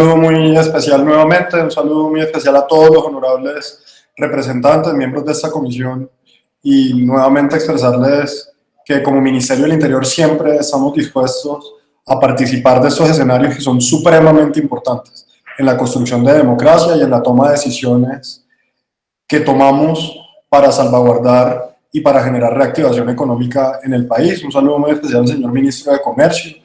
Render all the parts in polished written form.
saludo muy especial nuevamente, un saludo muy especial a todos los honorables representantes, miembros de esta comisión, y nuevamente expresarles que como Ministerio del Interior siempre estamos dispuestos a participar de estos escenarios que son supremamente importantes en la construcción de democracia y en la toma de decisiones que tomamos para salvaguardar y para generar reactivación económica en el país. Un saludo muy especial al señor Ministro de Comercio,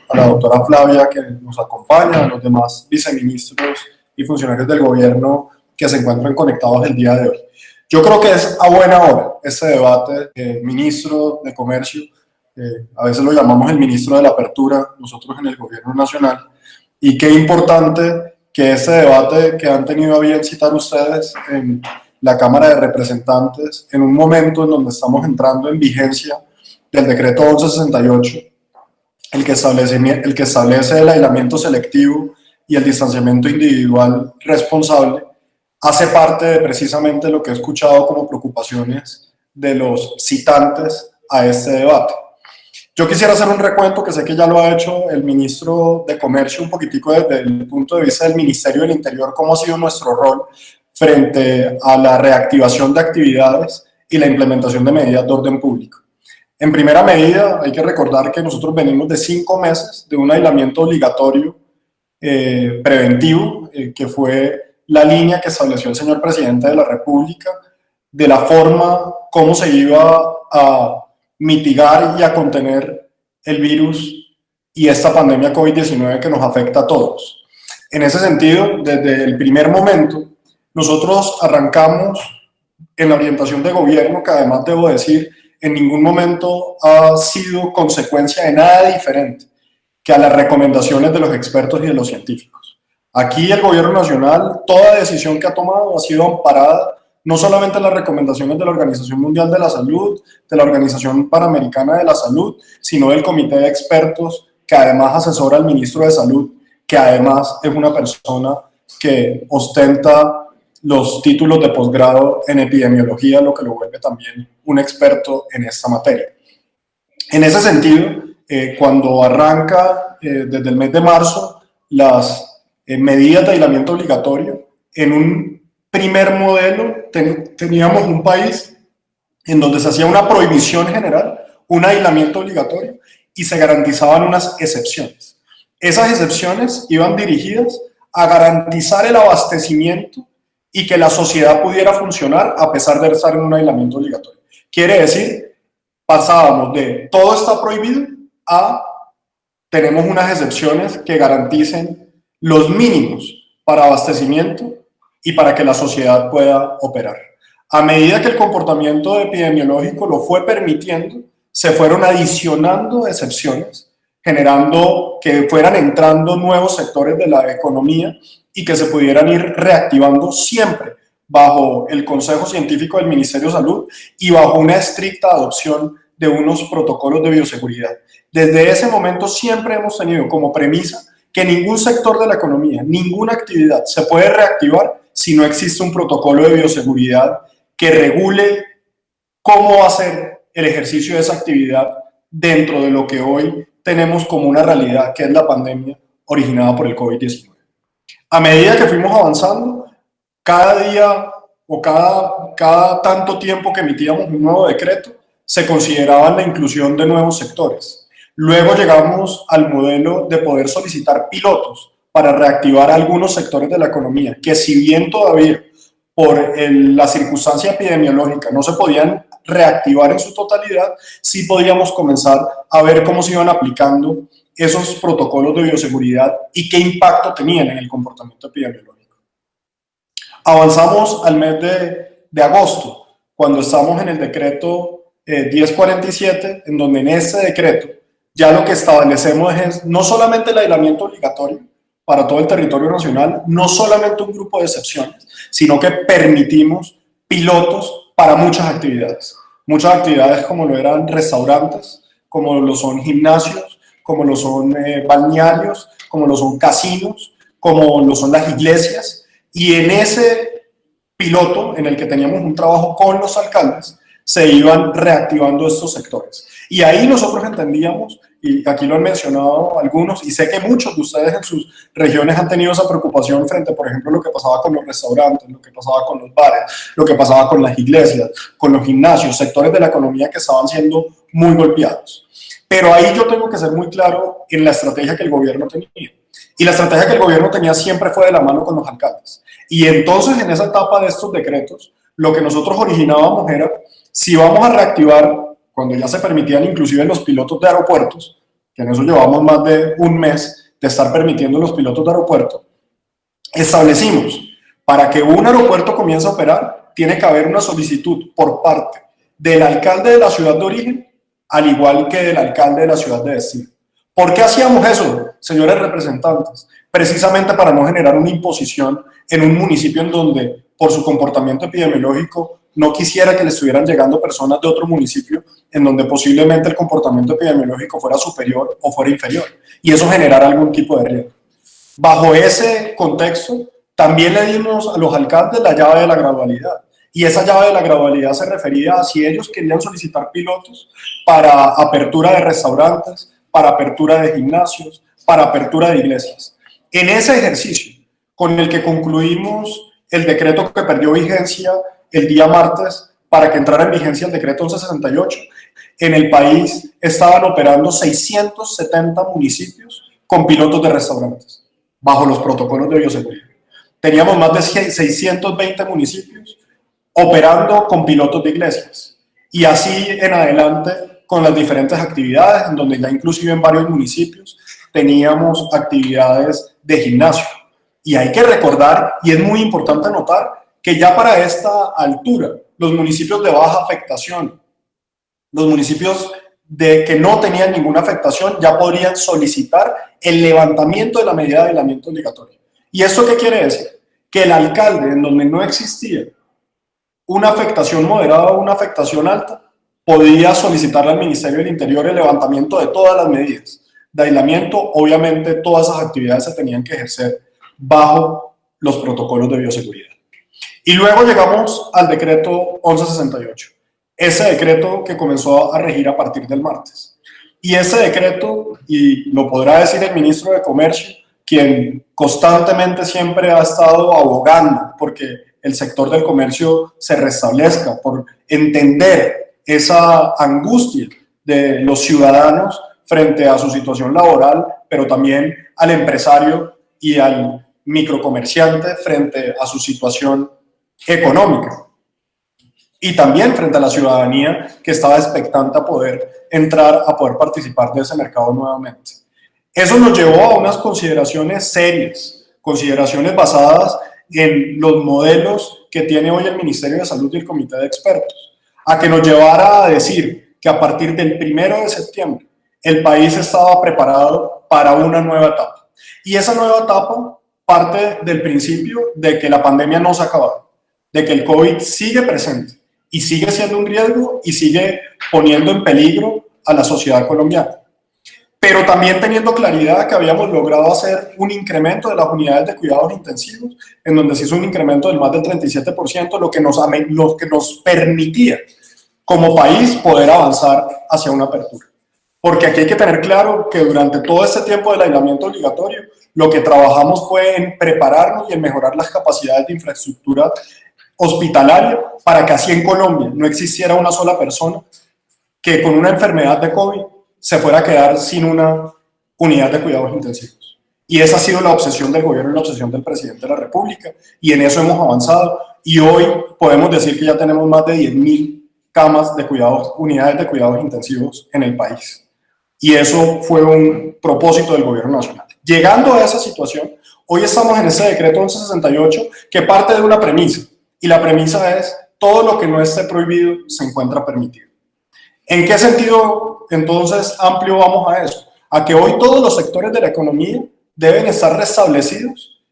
a la doctora Flavia que nos acompaña, a los demás viceministros y funcionarios del gobierno que se encuentran conectados el día de hoy. Yo creo que es a buena hora este debate, ministro de Comercio, a veces lo llamamos el ministro de la apertura, nosotros en el gobierno nacional, y qué importante que este debate que han tenido a bien citar ustedes en la Cámara de Representantes, en un momento en donde estamos entrando en vigencia del decreto 1168, el que establece el aislamiento selectivo y el distanciamiento individual responsable, hace parte de precisamente lo que he escuchado como preocupaciones de los citantes a este debate. Yo quisiera hacer un recuento que sé que ya lo ha hecho el ministro de Comercio un poquitico desde el punto de vista del Ministerio del Interior, cómo ha sido nuestro rol frente a la reactivación de actividades y la implementación de medidas de orden público. En primera medida, hay que recordar que nosotros venimos de 5 meses de un aislamiento obligatorio preventivo, que fue la línea que estableció el señor presidente de la República, de la forma como se iba a mitigar y a contener el virus y esta pandemia COVID-19 que nos afecta a todos. En ese sentido, desde el primer momento, nosotros arrancamos en la orientación de gobierno, que además debo decir, en ningún momento ha sido consecuencia de nada diferente que a las recomendaciones de los expertos y de los científicos. Aquí el gobierno nacional, toda decisión que ha tomado ha sido amparada no solamente en las recomendaciones de la Organización Mundial de la Salud, de la Organización Panamericana de la Salud, sino del Comité de Expertos que además asesora al ministro de Salud, que además es una persona que ostenta los títulos de posgrado en epidemiología, lo que lo vuelve también un experto en esta materia. En ese sentido, cuando arranca desde el mes de marzo las medidas de aislamiento obligatorio, en un primer modelo teníamos un país en donde se hacía una prohibición general, un aislamiento obligatorio, y se garantizaban unas excepciones. Esas excepciones iban dirigidas a garantizar el abastecimiento y que la sociedad pudiera funcionar a pesar de estar en un aislamiento obligatorio. Quiere decir, pasábamos de todo está prohibido a tenemos unas excepciones que garanticen los mínimos para abastecimiento y para que la sociedad pueda operar. A medida que el comportamiento epidemiológico lo fue permitiendo, se fueron adicionando excepciones, generando que fueran entrando nuevos sectores de la economía y que se pudieran ir reactivando siempre bajo el consejo científico del Ministerio de Salud y bajo una estricta adopción de unos protocolos de bioseguridad. Desde ese momento siempre hemos tenido como premisa que ningún sector de la economía, ninguna actividad se puede reactivar si no existe un protocolo de bioseguridad que regule cómo va a ser el ejercicio de esa actividad dentro de lo que hoy tenemos como una realidad, que es la pandemia originada por el COVID-19. A medida que fuimos avanzando, cada día o cada tanto tiempo que emitíamos un nuevo decreto, se consideraba la inclusión de nuevos sectores. Luego llegamos al modelo de poder solicitar pilotos para reactivar algunos sectores de la economía, que si bien todavía por la circunstancia epidemiológica no se podían reactivar en su totalidad, sí podíamos comenzar a ver cómo se iban aplicando esos protocolos de bioseguridad y qué impacto tenían en el comportamiento epidemiológico. Avanzamos al mes de agosto, cuando estamos en el decreto 1047, en donde en este decreto ya lo que establecemos es no solamente el aislamiento obligatorio para todo el territorio nacional, no solamente un grupo de excepciones, sino que permitimos pilotos para muchas actividades como lo eran restaurantes, como lo son gimnasios, como lo son balnearios, como lo son casinos, como lo son las iglesias, y en ese piloto en el que teníamos un trabajo con los alcaldes, se iban reactivando estos sectores. Y ahí nosotros entendíamos y aquí lo han mencionado algunos, y sé que muchos de ustedes en sus regiones han tenido esa preocupación frente, por ejemplo, lo que pasaba con los restaurantes, lo que pasaba con los bares, lo que pasaba con las iglesias, con los gimnasios, sectores de la economía que estaban siendo muy golpeados. Pero ahí yo tengo que ser muy claro en la estrategia que el gobierno tenía. Y la estrategia que el gobierno tenía siempre fue de la mano con los alcaldes. Y entonces, en esa etapa de estos decretos, lo que nosotros originábamos era, si vamos a reactivar, cuando ya se permitían inclusive los pilotos de aeropuertos, que en eso llevamos más de un mes de estar permitiendo los pilotos de aeropuerto, establecimos, para que un aeropuerto comience a operar, tiene que haber una solicitud por parte del alcalde de la ciudad de origen, al igual que del alcalde de la ciudad de destino. ¿Por qué hacíamos eso, señores representantes? Precisamente para no generar una imposición en un municipio en donde, por su comportamiento epidemiológico, no quisiera que le estuvieran llegando personas de otro municipio en donde posiblemente el comportamiento epidemiológico fuera superior o fuera inferior, y eso generara algún tipo de riesgo. Bajo ese contexto, también le dimos a los alcaldes la llave de la gradualidad. Y esa llave de la gradualidad se refería a si ellos querían solicitar pilotos para apertura de restaurantes, para apertura de gimnasios, para apertura de iglesias. En ese ejercicio, con el que concluimos el decreto que perdió vigencia el día martes, para que entrara en vigencia el decreto 1168, en el país estaban operando 670 municipios con pilotos de restaurantes, bajo los protocolos de bioseguridad. Teníamos más de 620 municipios operando con pilotos de iglesias. Y así en adelante con las diferentes actividades, en donde ya inclusive en varios municipios teníamos actividades de gimnasio. Y hay que recordar, y es muy importante notar, que ya para esta altura, los municipios de baja afectación, los municipios que no tenían ninguna afectación, ya podrían solicitar el levantamiento de la medida de aislamiento obligatorio. ¿Y esto qué quiere decir? Que el alcalde, en donde no existía una afectación moderada o una afectación alta, podía solicitarle al Ministerio del Interior el levantamiento de todas las medidas de aislamiento. Obviamente todas esas actividades se tenían que ejercer bajo los protocolos de bioseguridad. Y luego llegamos al decreto 1168, ese decreto que comenzó a regir a partir del martes. Y ese decreto, y lo podrá decir el ministro de Comercio, quien constantemente siempre ha estado abogando porque el sector del comercio se restablezca, por entender esa angustia de los ciudadanos frente a su situación laboral, pero también al empresario y al microcomerciante frente a su situación económica. Y también frente a la ciudadanía que estaba expectante a poder entrar, a poder participar de ese mercado nuevamente. Eso nos llevó a unas consideraciones serias, consideraciones basadas en los modelos que tiene hoy el Ministerio de Salud y el Comité de Expertos, a que nos llevara a decir que a partir del 1 de septiembre el país estaba preparado para una nueva etapa. Y esa nueva etapa parte del principio de que la pandemia no se ha acabado, de que el COVID sigue presente y sigue siendo un riesgo y sigue poniendo en peligro a la sociedad colombiana. Pero también teniendo claridad que habíamos logrado hacer un incremento de las unidades de cuidados intensivos, en donde se hizo un incremento del más del 37%, lo que nos permitía como país poder avanzar hacia una apertura. Porque aquí hay que tener claro que durante todo este tiempo del aislamiento obligatorio, lo que trabajamos fue en prepararnos y en mejorar las capacidades de infraestructura hospitalaria para que así en Colombia no existiera una sola persona que con una enfermedad de COVID se fuera a quedar sin una unidad de cuidados intensivos. Y esa ha sido la obsesión del gobierno y la obsesión del presidente de la República, y en eso hemos avanzado, y hoy podemos decir que ya tenemos más de 10.000 camas de cuidados, unidades de cuidados intensivos en el país. Y eso fue un propósito del gobierno nacional. Llegando a esa situación, hoy estamos en ese decreto 1168 que parte de una premisa, y la premisa es: todo lo que no esté prohibido se encuentra permitido. ¿En qué sentido, entonces, amplio vamos a eso? A que hoy todos los sectores de la economía deben estar restablecidos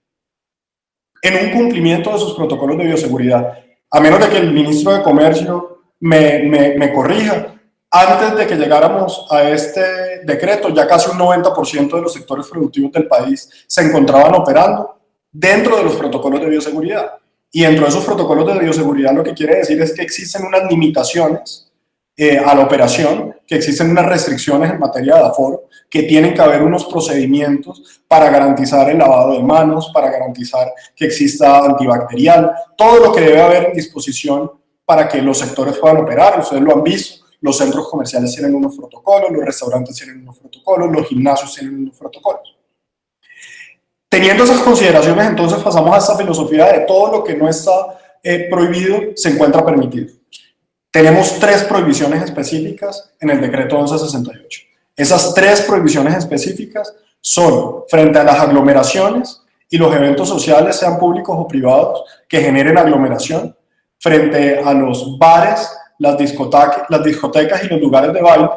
en un cumplimiento de sus protocolos de bioseguridad. A menos de que el ministro de Comercio me corrija, antes de que llegáramos a este decreto, ya casi un 90% de los sectores productivos del país se encontraban operando dentro de los protocolos de bioseguridad. Y dentro de esos protocolos de bioseguridad lo que quiere decir es que existen unas limitaciones a la operación, que existen unas restricciones en materia de aforo, que tienen que haber unos procedimientos para garantizar el lavado de manos, para garantizar que exista antibacterial, todo lo que debe haber en disposición para que los sectores puedan operar. Ustedes lo han visto, los centros comerciales tienen unos protocolos, los restaurantes tienen unos protocolos, los gimnasios tienen unos protocolos. Teniendo esas consideraciones, entonces pasamos a esta filosofía de todo lo que no está prohibido se encuentra permitido. Tenemos 3 prohibiciones específicas en el decreto 1168. Esas 3 prohibiciones específicas son frente a las aglomeraciones y los eventos sociales, sean públicos o privados, que generen aglomeración, frente a los bares, las discotecas y los lugares de baile,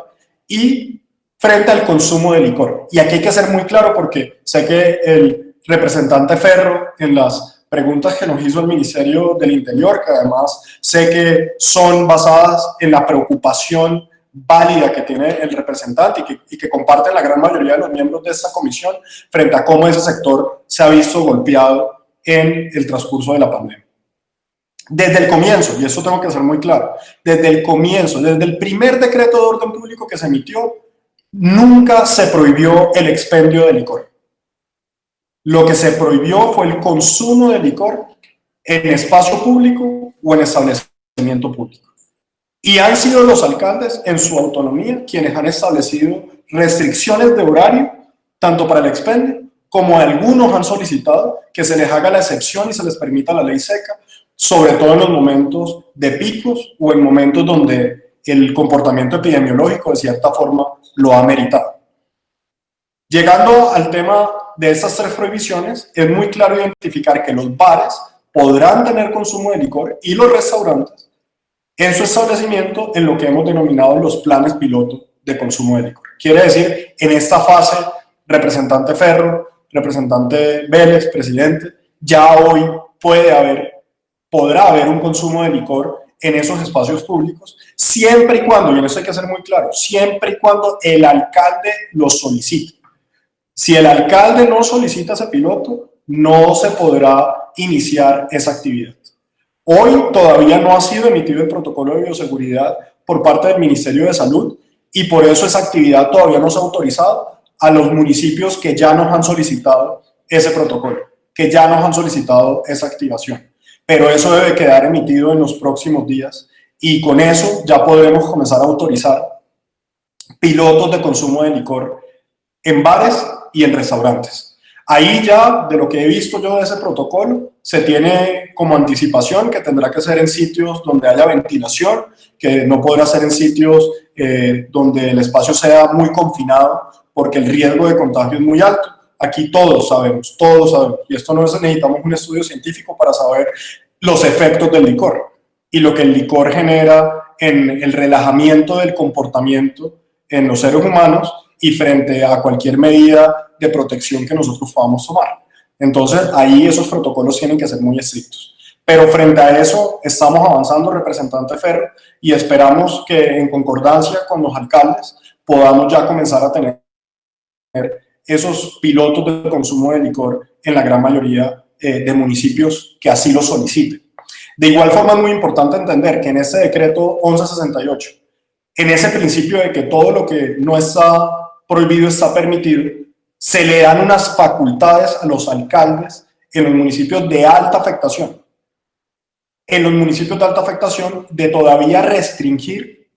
y frente al consumo de licor. Y aquí hay que ser muy claro porque sé que el representante Ferro, en las preguntas que nos hizo el Ministerio del Interior, que además sé que son basadas en la preocupación válida que tiene el representante y que comparte la gran mayoría de los miembros de esta comisión frente a cómo ese sector se ha visto golpeado en el transcurso de la pandemia. Desde el comienzo, y eso tengo que ser muy claro, desde el comienzo, desde el primer decreto de orden público que se emitió, nunca se prohibió el expendio de licor. Lo que se prohibió fue el consumo de licor en espacio público o en establecimiento público. Y han sido los alcaldes, en su autonomía, quienes han establecido restricciones de horario, tanto para el expendio, como algunos han solicitado que se les haga la excepción y se les permita la ley seca, sobre todo en los momentos de picos o en momentos donde el comportamiento epidemiológico, de cierta forma, lo ha meritado. Llegando al tema de estas 3 prohibiciones, es muy claro identificar que los bares podrán tener consumo de licor y los restaurantes en su establecimiento en lo que hemos denominado los planes piloto de consumo de licor. Quiere decir, en esta fase, representante Ferro, representante Vélez, presidente, ya hoy podrá haber un consumo de licor en esos espacios públicos, siempre y cuando, y en eso hay que ser muy claro, siempre y cuando el alcalde lo solicite. Si el alcalde no solicita ese piloto, no se podrá iniciar esa actividad. Hoy todavía no ha sido emitido el protocolo de bioseguridad por parte del Ministerio de Salud y por eso esa actividad todavía no se ha autorizado a los municipios que ya nos han solicitado ese protocolo, que ya nos han solicitado esa activación. Pero eso debe quedar emitido en los próximos días y con eso ya podremos comenzar a autorizar pilotos de consumo de licor en bares y en restaurantes. Ahí ya, de lo que he visto yo de ese protocolo, se tiene como anticipación que tendrá que ser en sitios donde haya ventilación, que no podrá ser en sitios donde el espacio sea muy confinado, porque el riesgo de contagio es muy alto. Aquí todos sabemos, y esto no necesitamos un estudio científico para saber los efectos del licor y lo que el licor genera en el relajamiento del comportamiento en los seres humanos y frente a cualquier medida de protección que nosotros podamos tomar. Entonces, ahí esos protocolos tienen que ser muy estrictos. Pero frente a eso, estamos avanzando, representante Ferro, y esperamos que en concordancia con los alcaldes podamos ya comenzar a tener esos pilotos de consumo de licor en la gran mayoría de municipios que así lo soliciten. De igual forma, es muy importante entender que en ese decreto 1168, en ese principio de que todo lo que no está prohibido está permitido, se le dan unas facultades a los alcaldes en los municipios de alta afectación. En los municipios de alta afectación, de todavía restringir,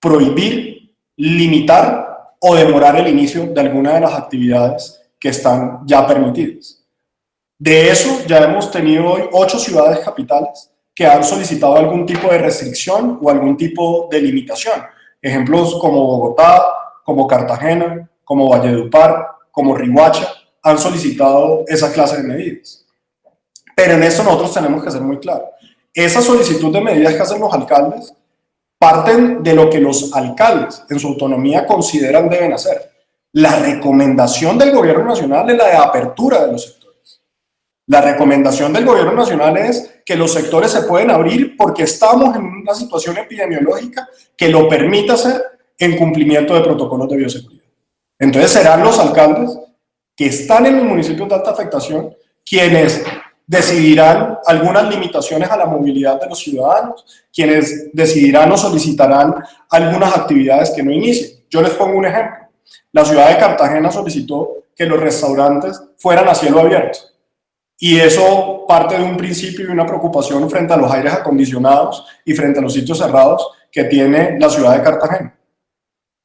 prohibir, limitar o demorar el inicio de alguna de las actividades que están ya permitidas. De eso ya hemos tenido hoy 8 ciudades capitales que han solicitado algún tipo de restricción o algún tipo de limitación. Ejemplos como Bogotá, como Cartagena, como Valledupar, como Riohacha, han solicitado esa clase de medidas. Pero en esto nosotros tenemos que ser muy claros. Esa solicitud de medidas que hacen los alcaldes parten de lo que los alcaldes en su autonomía consideran deben hacer. La recomendación del gobierno nacional es la de apertura de los sectores. La recomendación del gobierno nacional es que los sectores se pueden abrir porque estamos en una situación epidemiológica que lo permite hacer en cumplimiento de protocolos de bioseguridad. Entonces serán los alcaldes que están en los municipios de alta afectación quienes decidirán algunas limitaciones a la movilidad de los ciudadanos, quienes decidirán o solicitarán algunas actividades que no inicien. Yo les pongo un ejemplo. La ciudad de Cartagena solicitó que los restaurantes fueran a cielo abierto. Y eso parte de un principio y una preocupación frente a los aires acondicionados y frente a los sitios cerrados que tiene la ciudad de Cartagena.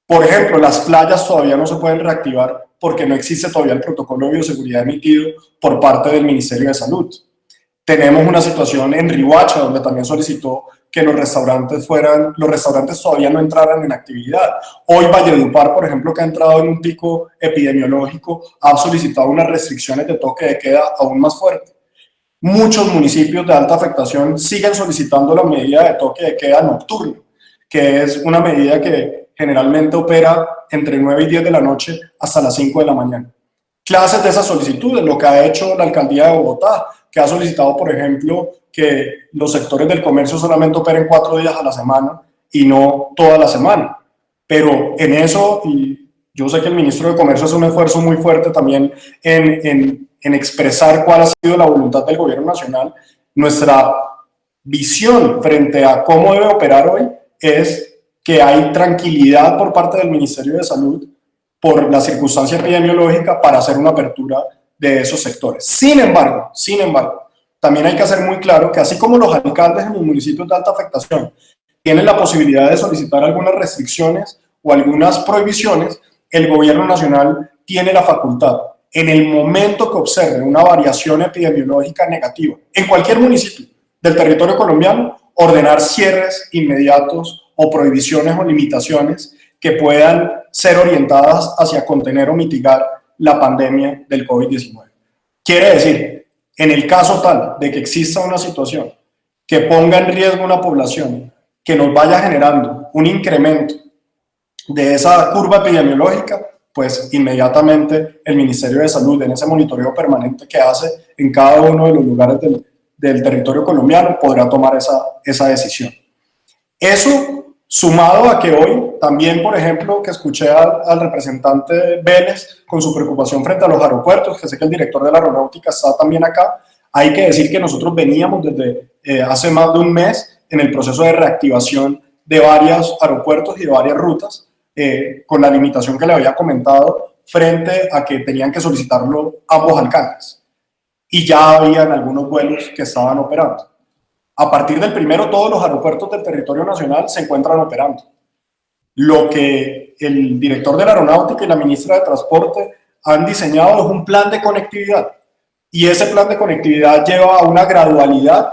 Por ejemplo, las playas todavía no se pueden reactivar porque no existe todavía el protocolo de bioseguridad emitido por parte del Ministerio de Salud. Tenemos una situación en Riohacha, donde también solicitó que los restaurantes todavía no entraran en actividad. Hoy Valledupar, por ejemplo, que ha entrado en un pico epidemiológico, ha solicitado unas restricciones de toque de queda aún más fuertes. Muchos municipios de alta afectación siguen solicitando la medida de toque de queda nocturno, que es una medida que generalmente opera entre 9 y 10 de la noche hasta las 5 de la mañana. Clases de esas solicitudes, lo que ha hecho la alcaldía de Bogotá, que ha solicitado, por ejemplo, que los sectores del comercio solamente operen 4 días a la semana y no toda la semana. Pero en eso, y yo sé que el ministro de Comercio hace un esfuerzo muy fuerte también en expresar cuál ha sido la voluntad del gobierno nacional, nuestra visión frente a cómo debe operar hoy es que hay tranquilidad por parte del Ministerio de Salud por la circunstancia epidemiológica para hacer una apertura de esos sectores. Sin embargo, también hay que hacer muy claro que así como los alcaldes en los municipios de alta afectación tienen la posibilidad de solicitar algunas restricciones o algunas prohibiciones, el gobierno nacional tiene la facultad, en el momento que observe una variación epidemiológica negativa en cualquier municipio del territorio colombiano, ordenar cierres inmediatos o prohibiciones o limitaciones que puedan ser orientadas hacia contener o mitigar la pandemia del COVID-19. Quiere decir, en el caso tal de que exista una situación que ponga en riesgo una población, que nos vaya generando un incremento de esa curva epidemiológica, pues inmediatamente el Ministerio de Salud, en ese monitoreo permanente que hace en cada uno de los lugares del territorio colombiano, podrá tomar esa decisión. Eso sumado a que hoy también, por ejemplo, que escuché al representante Vélez con su preocupación frente a los aeropuertos, que sé que el director de la aeronáutica está también acá, hay que decir que nosotros veníamos desde hace más de un mes en el proceso de reactivación de varios aeropuertos y de varias rutas, con la limitación que le había comentado frente a que tenían que solicitarlo ambos alcaldes. Y ya habían algunos vuelos que estaban operando. A partir del 1, todos los aeropuertos del territorio nacional se encuentran operando. Lo que el director de la aeronáutica y la ministra de Transporte han diseñado es un plan de conectividad. Y ese plan de conectividad lleva a una gradualidad,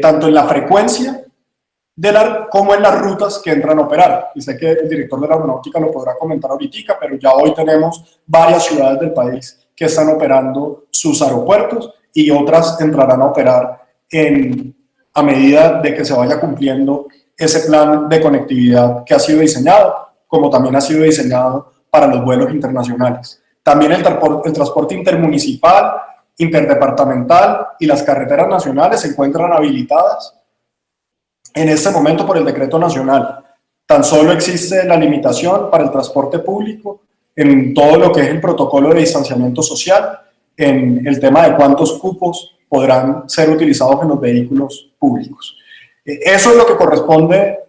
tanto en la frecuencia como en las rutas que entran a operar. Y sé que el director de la aeronáutica lo podrá comentar ahorita, pero ya hoy tenemos varias ciudades del país que están operando sus aeropuertos y otras entrarán a operar a medida de que se vaya cumpliendo ese plan de conectividad que ha sido diseñado, como también ha sido diseñado para los vuelos internacionales. También el transporte intermunicipal, interdepartamental y las carreteras nacionales se encuentran habilitadas en este momento por el decreto nacional. Tan solo existe la limitación para el transporte público en todo lo que es el protocolo de distanciamiento social, en el tema de cuántos cupos podrán ser utilizados en los vehículos públicos. Eso es lo que corresponde,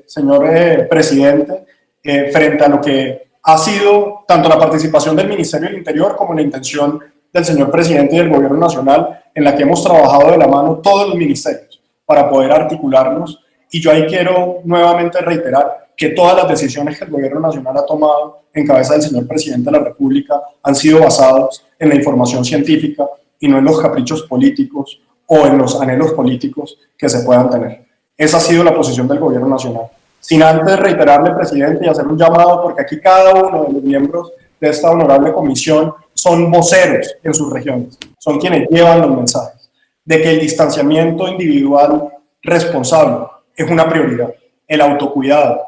señor presidente, frente a lo que ha sido tanto la participación del Ministerio del Interior como la intención del señor presidente y del gobierno nacional, en la que hemos trabajado de la mano todos los ministerios para poder articularnos. Y yo ahí quiero nuevamente reiterar que todas las decisiones que el gobierno nacional ha tomado en cabeza del señor presidente de la República han sido basadas en la información científica y no en los caprichos políticos o en los anhelos políticos que se puedan tener. Esa ha sido la posición del gobierno nacional. Sin antes reiterarle, presidente, y hacer un llamado, porque aquí cada uno de los miembros de esta honorable comisión son voceros en sus regiones, son quienes llevan los mensajes, de que el distanciamiento individual responsable es una prioridad, el autocuidado,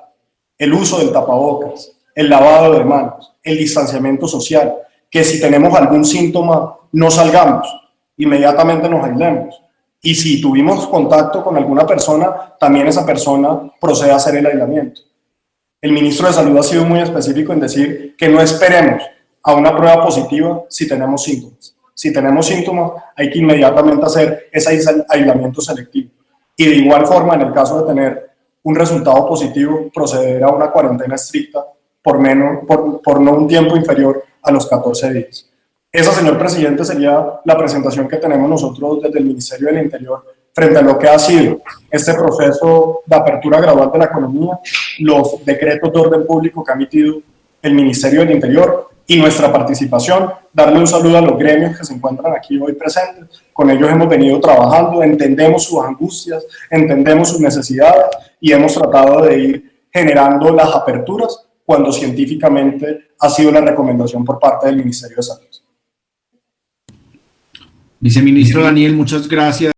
el uso del tapabocas, el lavado de manos, el distanciamiento social, que si tenemos algún síntoma no salgamos, inmediatamente nos aislemos. Y si tuvimos contacto con alguna persona, también esa persona procede a hacer el aislamiento. El ministro de Salud ha sido muy específico en decir que no esperemos a una prueba positiva si tenemos síntomas, Si tenemos síntomas, hay que inmediatamente hacer ese aislamiento selectivo. Y de igual forma, en el caso de tener un resultado positivo, proceder a una cuarentena estricta por no un tiempo inferior a los 14 días. Esa, señor presidente, sería la presentación que tenemos nosotros desde el Ministerio del Interior frente a lo que ha sido este proceso de apertura gradual de la economía, los decretos de orden público que ha emitido el Ministerio del Interior y nuestra participación. Darle un saludo a los gremios que se encuentran aquí hoy presentes. Con ellos hemos venido trabajando, entendemos sus angustias, entendemos sus necesidades y hemos tratado de ir generando las aperturas cuando científicamente ha sido la recomendación por parte del Ministerio de Salud. Viceministro Daniel, muchas gracias.